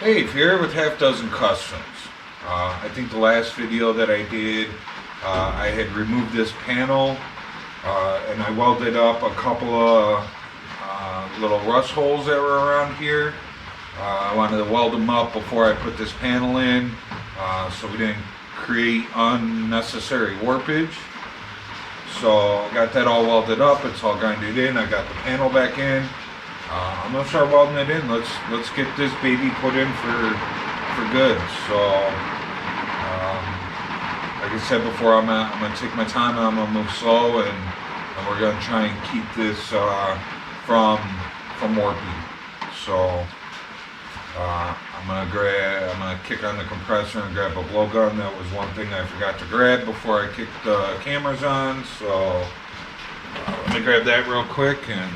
Hey, here with Half Dozen Customs. I think the last video that I did, I had removed this panel and I welded up a couple of little rust holes that were around here. I wanted to weld them up before I put this panel in so we didn't create unnecessary warpage. So I got that all welded up, it's all grinded in, I got the panel back in. I'm gonna start welding it in. Let's get this baby put in for good. So, like I said before, I'm gonna take my time. I'm gonna move slow, and we're gonna try and keep this from warping. So, I'm gonna kick on the compressor and grab a blowgun. That was one thing I forgot to grab before I kicked the cameras on. So, let me grab that real quick and.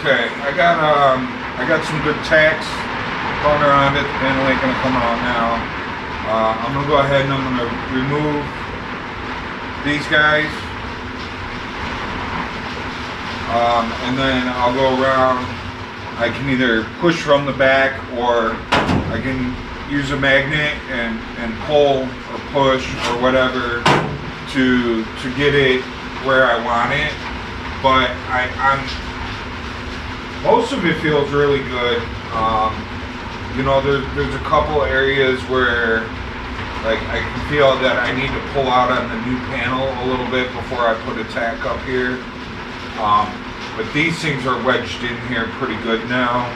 Okay, I got some good tacks going around it. The panel ain't gonna come out now. I'm gonna go ahead and I'm gonna remove these guys, and then I'll go around. I can either push from the back or I can use a magnet and pull or push or whatever to get it where I want it. But most of it feels really good. You know, there's a couple areas where like I can feel that I need to pull out on the new panel a little bit before I put a tack up here. But these things are wedged in here pretty good now.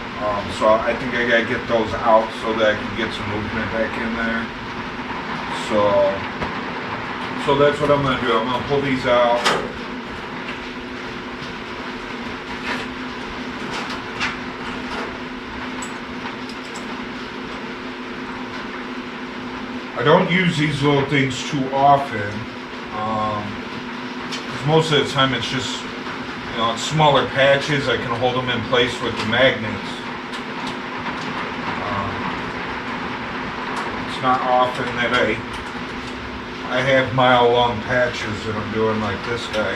So I think I gotta get those out so that I can get some movement back in there. So that's what I'm gonna do. I'm gonna pull these out. I don't use these little things too often, because most of the time it's just, you know, it's smaller patches. I can hold them in place with the magnets. It's not often that I have mile-long patches that I'm doing like this guy.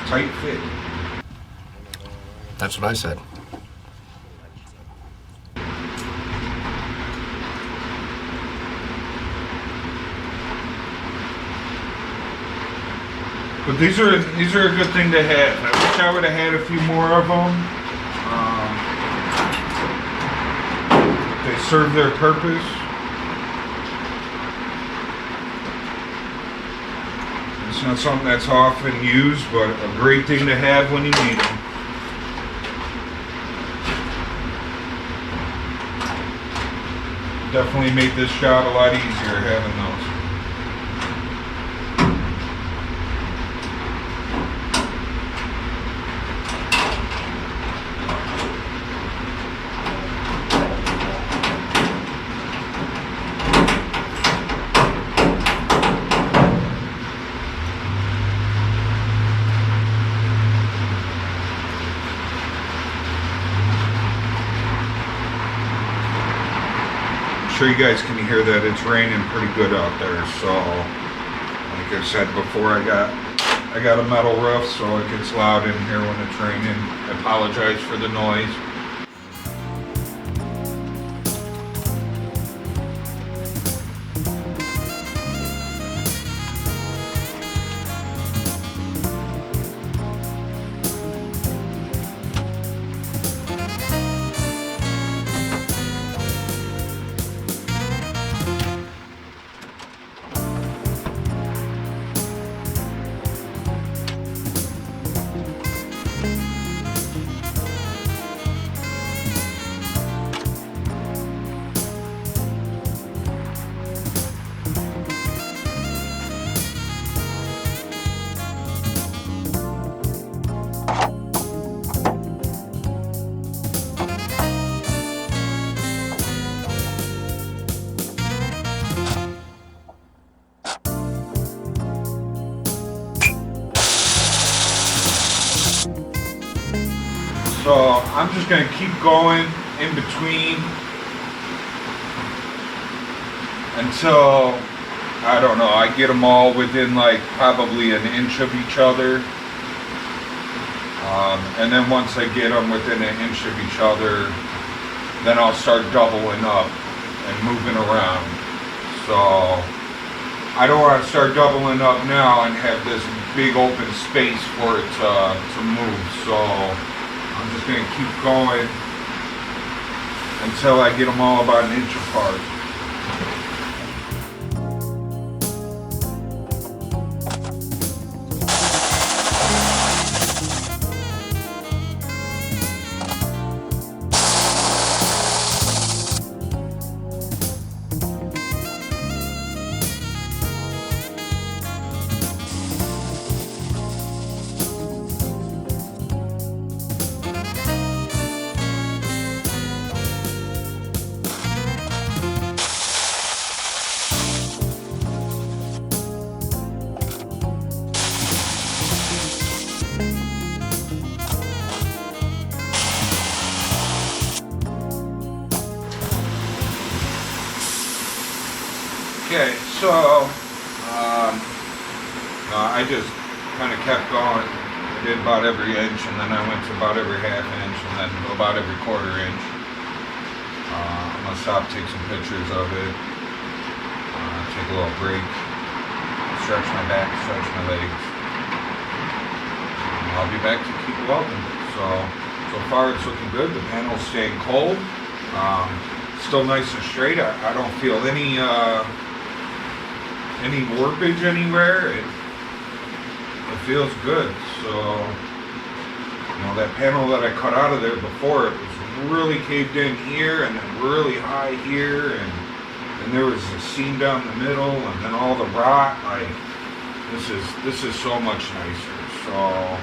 Tight fit. That's what I said. But these are a good thing to have. I wish I would have had a few more of them. They serve their purpose. It's not something that's often used, but a great thing to have when you need them. Definitely made this job a lot easier having those. Sure you guys can hear that it's raining pretty good out there, so like I said before, I got a metal roof, so it gets loud in here when it's raining. I apologize for the noise. So I'm just going to keep going in between until, I don't know, I get them all within like probably an inch of each other. And then once I get them within an inch of each other, then I'll start doubling up and moving around. So I don't want to start doubling up now and have this big open space for it to move. So I'm just going to keep going until I get them all about an inch apart. Okay, so I just kind of kept going. I did about every inch, and then I went to about every half inch, and then about every quarter inch. I'm gonna stop, take some pictures of it, take a little break, stretch my back, stretch my legs. And I'll be back to keep welding. So far it's looking good. The panel's staying cold. Still nice and straight. I don't feel any warpage anywhere. It feels good. So, you know, that panel that I cut out of there before, it was really caved in here and then really high here, and there was a seam down the middle, and then all the rot. Like, this is so much nicer. So,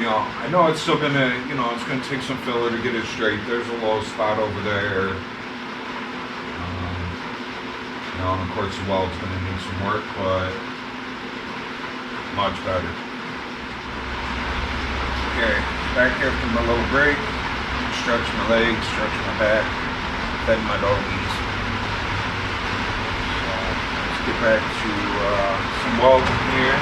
you know, I know it's still gonna, you know, it's gonna take some filler to get it straight. There's a low spot over there. You know, and of course the weld's going to need some work, but much better. Okay, back here from my little break, stretch my legs, stretch my back, fed my doggies. So let's get back to some welding here.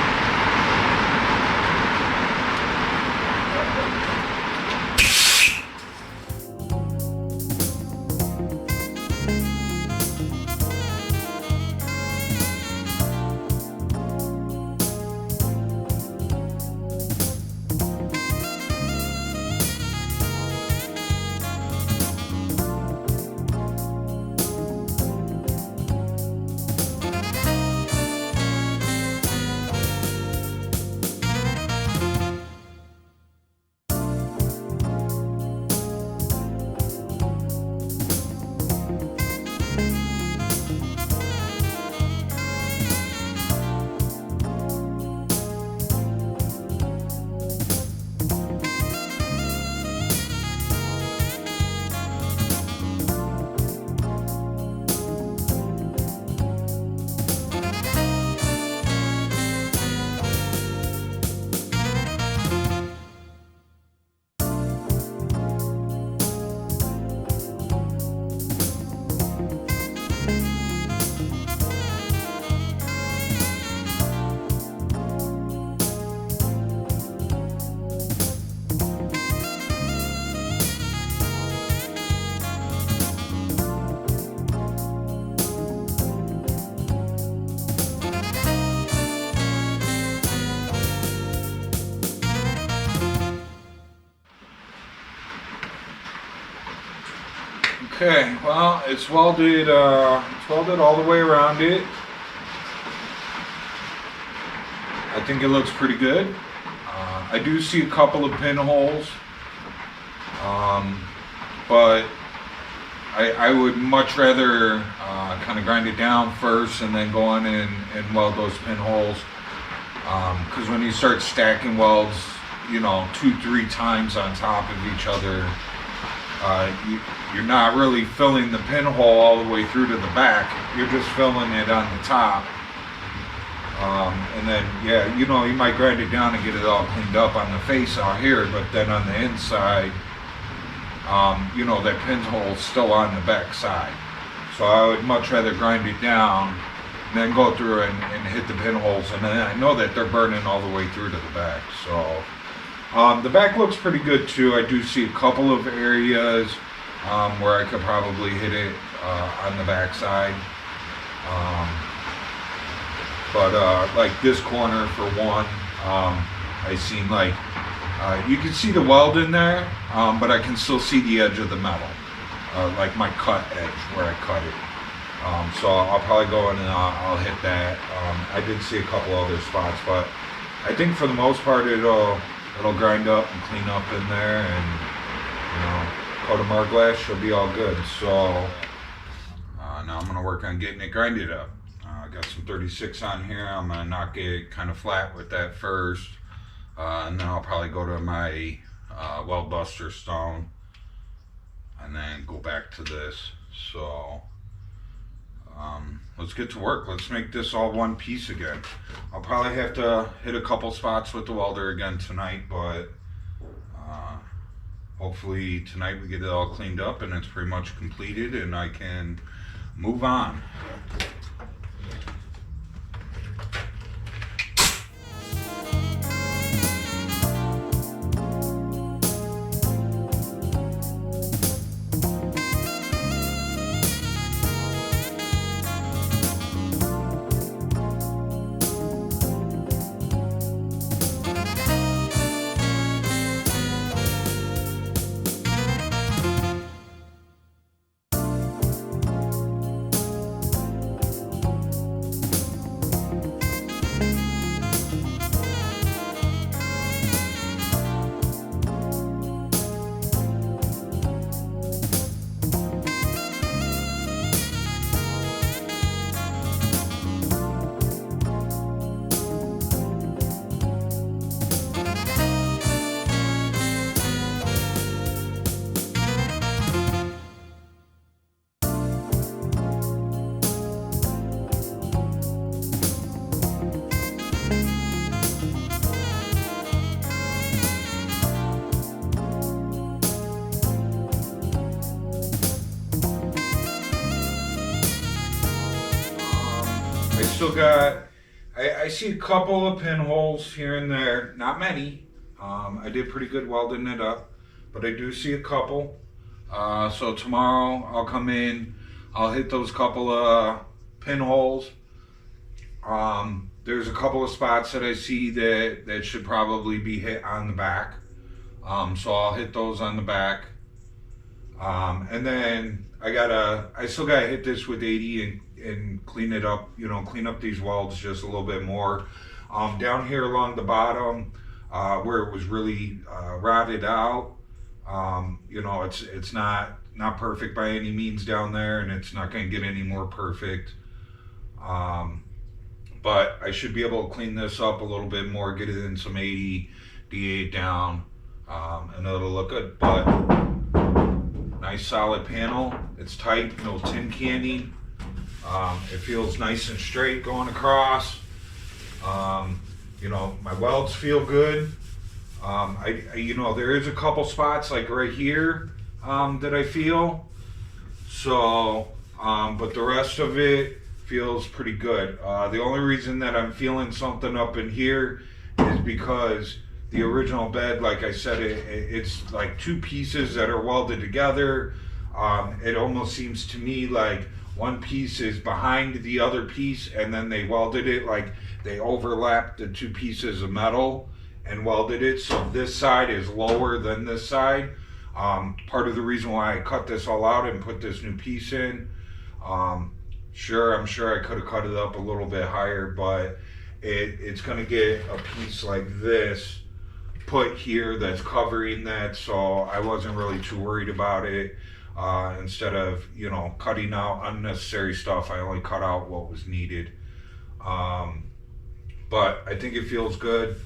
Okay, well, it's welded all the way around it. I think it looks pretty good. I do see a couple of pinholes, but I would much rather kind of grind it down first and then go on and weld those pinholes. Because when you start stacking welds, you know, 2-3 times on top of each other, you're not really filling the pinhole all the way through to the back. You're just filling it on the top. And then, yeah, you know, you might grind it down and get it all cleaned up on the face out here, but then on the inside, you know, that pinhole's still on the back side. So I would much rather grind it down and then go through and hit the pinholes, and then I know that they're burning all the way through to the back. So the back looks pretty good too. I do see a couple of areas where I could probably hit it on the back side. But like this corner for one, I seen like, you can see the weld in there, but I can still see the edge of the metal, like my cut edge where I cut it. So I'll probably go in and I'll hit that. I did see a couple other spots, but I think for the most part it'll grind up and clean up in there, and you know, coat of Marglass should be all good. So now I'm gonna work on getting it grinded up. I got some 36 on here. I'm gonna knock it kind of flat with that first, and then I'll probably go to my weld buster stone and then go back to this. So let's get to work. Let's make this all one piece again. I'll probably have to hit a couple spots with the welder again tonight, but hopefully tonight we get it all cleaned up and it's pretty much completed and I can move on. Still got, I see a couple of pinholes here and there, not many. I did pretty good welding it up, but I do see a couple. So tomorrow I'll come in, I'll hit those couple of pinholes. There's a couple of spots that I see that should probably be hit on the back. So I'll hit those on the back. And then I still gotta hit this with 80 and clean it up, you know, clean up these welds just a little bit more. Down here along the bottom, where it was really rotted out, you know, it's not perfect by any means down there, and it's not gonna get any more perfect. But I should be able to clean this up a little bit more, get it in some 80, D8 down, and it'll look good. But nice solid panel. It's tight, no tin canning. It feels nice and straight going across. You know, my welds feel good. You know, there is a couple spots like right here that I feel. So, but the rest of it feels pretty good. The only reason that I'm feeling something up in here is because the original bed, like I said, it's like two pieces that are welded together. It almost seems to me like one piece is behind the other piece, and then they welded it, like they overlapped the two pieces of metal and welded it, so this side is lower than this side. Part of the reason why I cut this all out and put this new piece in. Sure, I'm sure I could have cut it up a little bit higher, but it's going to get a piece like this put here that's covering that, so I wasn't really too worried about it. Instead of, you know, cutting out unnecessary stuff, I only cut out what was needed. But I think it feels good.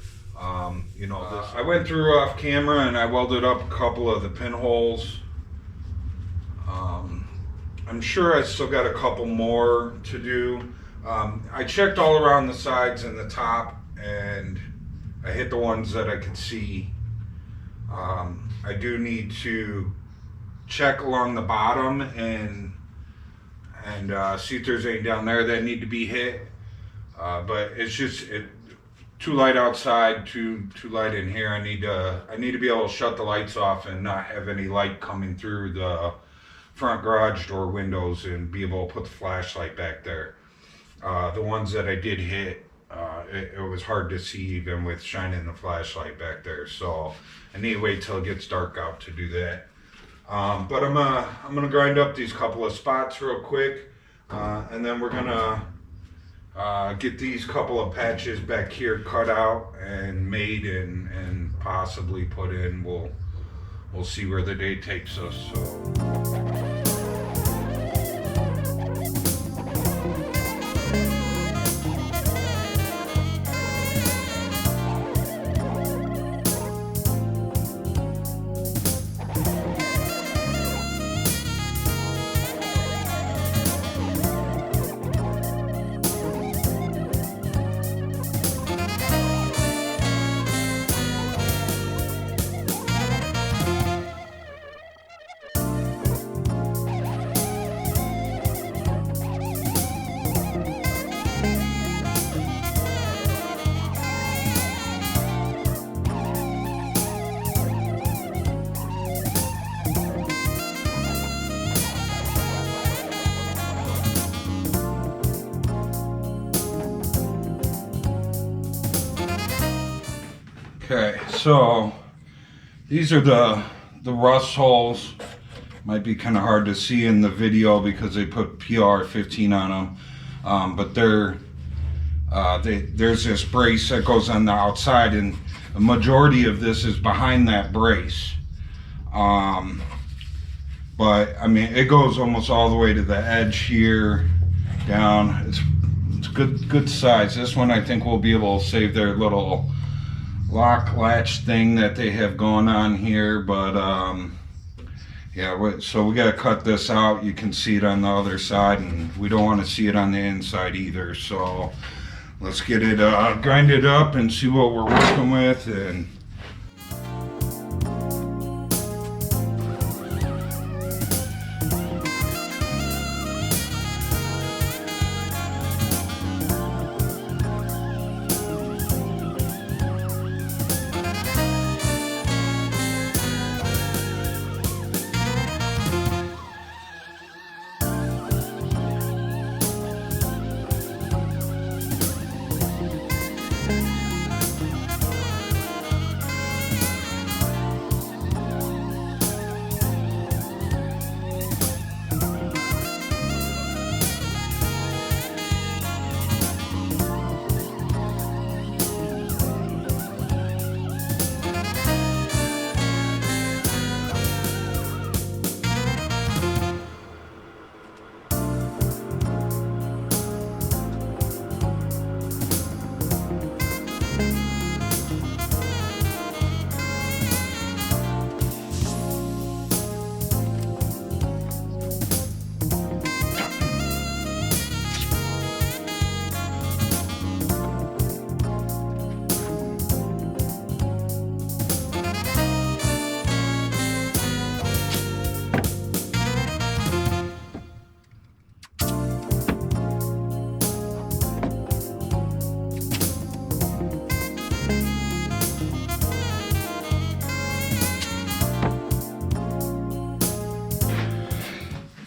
You know, I went through off camera and I welded up a couple of the pinholes. I'm sure I still got a couple more to do. I checked all around the sides and the top, and I hit the ones that I could see. I do need to check along the bottom and see if there's any down there that need to be hit. But it's just too light outside, too light in here. I need to be able to shut the lights off and not have any light coming through the front garage door windows and be able to put the flashlight back there. The ones that I did hit, it was hard to see even with shining the flashlight back there. So I need to wait till it gets dark out to do that. But I'm gonna grind up these couple of spots real quick, and then we're gonna get these couple of patches back here cut out and made and possibly put in. We'll see where the day takes us. So. Okay, so these are the rust holes. Might be kind of hard to see in the video because they put PR15 on them, but there's this brace that goes on the outside, and the majority of this is behind that brace. But I mean, it goes almost all the way to the edge here down. It's good size. This one I think we'll be able to save their little lock latch thing that they have going on here, but yeah, so we got to cut this out. You can see it on the other side, and we don't want to see it on the inside either. So let's get it grinded up and see what we're working with. And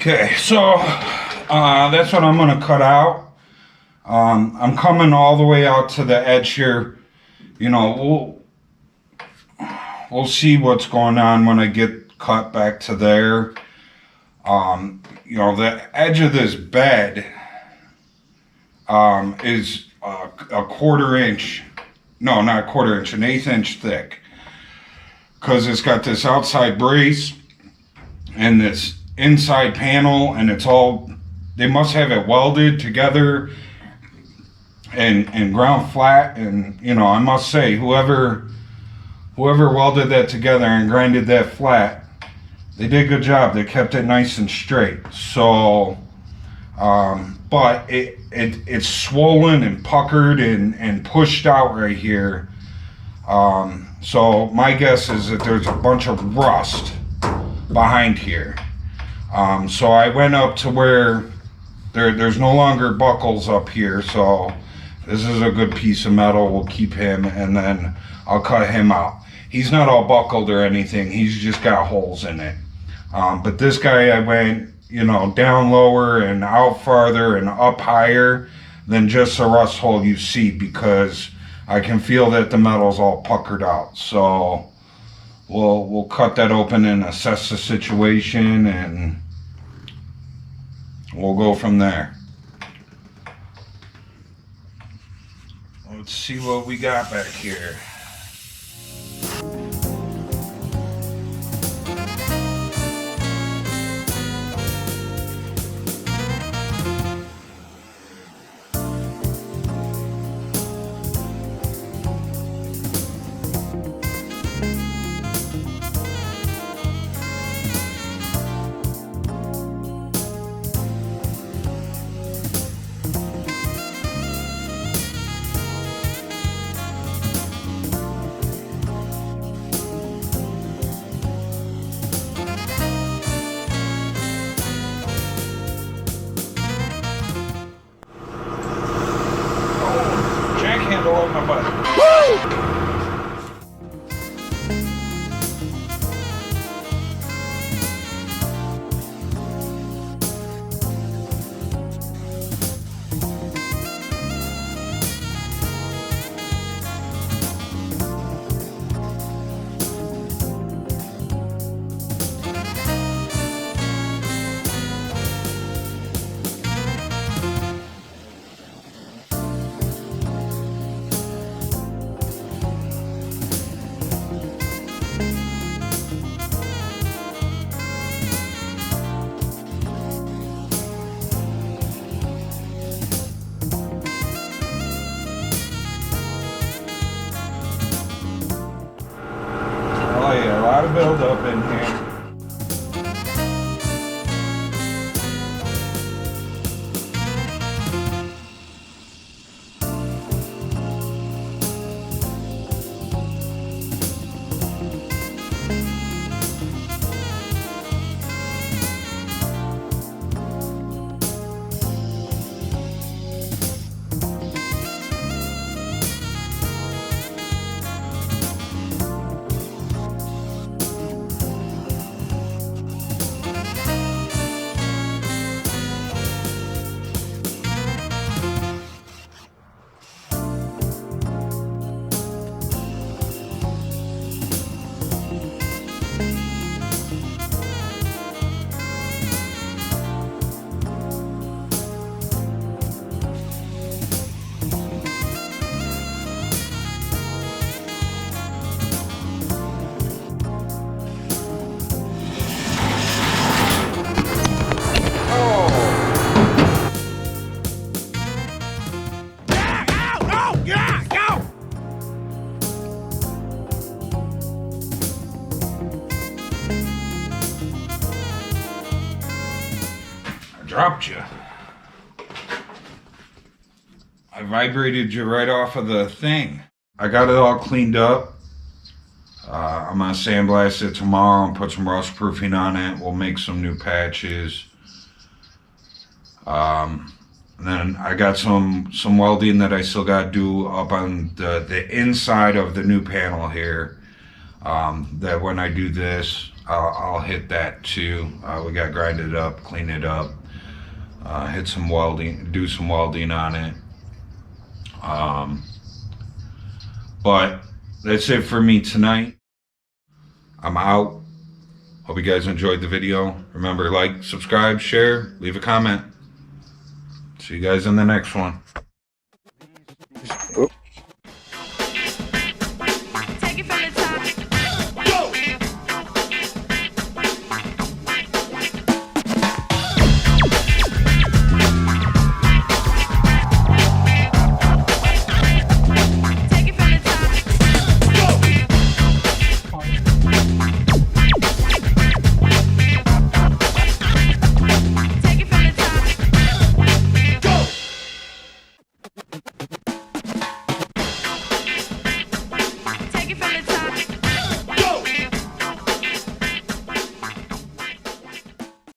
okay, so that's what I'm going to cut out. I'm coming all the way out to the edge here. You know, we'll see what's going on when I get cut back to there. You know, the edge of this bed is a quarter inch, no, not a quarter inch, an 1/8 inch thick, because it's got this outside brace and this inside panel, and it's all, they must have it welded together and ground flat. And you know, I must say, whoever welded that together and grinded that flat, they did a good job. They kept it nice and straight. So but it's swollen and puckered and pushed out right here. So my guess is that there's a bunch of rust behind here. So I went up to where there's no longer buckles up here. So this is a good piece of metal. We'll keep him, and then I'll cut him out. He's not all buckled or anything. He's just got holes in it. But this guy, I went, you know, down lower and out farther and up higher than just the rust hole you see, because I can feel that the metal's all puckered out. So we'll cut that open and assess the situation, and we'll go from there. Let's see what we got back here. Build up in here. Dropped you. I vibrated you right off of the thing. I got it all cleaned up. I'm gonna sandblast it tomorrow and put some rust proofing on it. We'll make some new patches. And then I got some welding that I still got to do up on the inside of the new panel here. That when I do this, I'll hit that too. We got to grind it up, clean it up, hit some welding, do some welding on it. But that's it for me tonight. I'm out. Hope you guys enjoyed the video. Remember, like, subscribe, share, leave a comment. See you guys in the next one.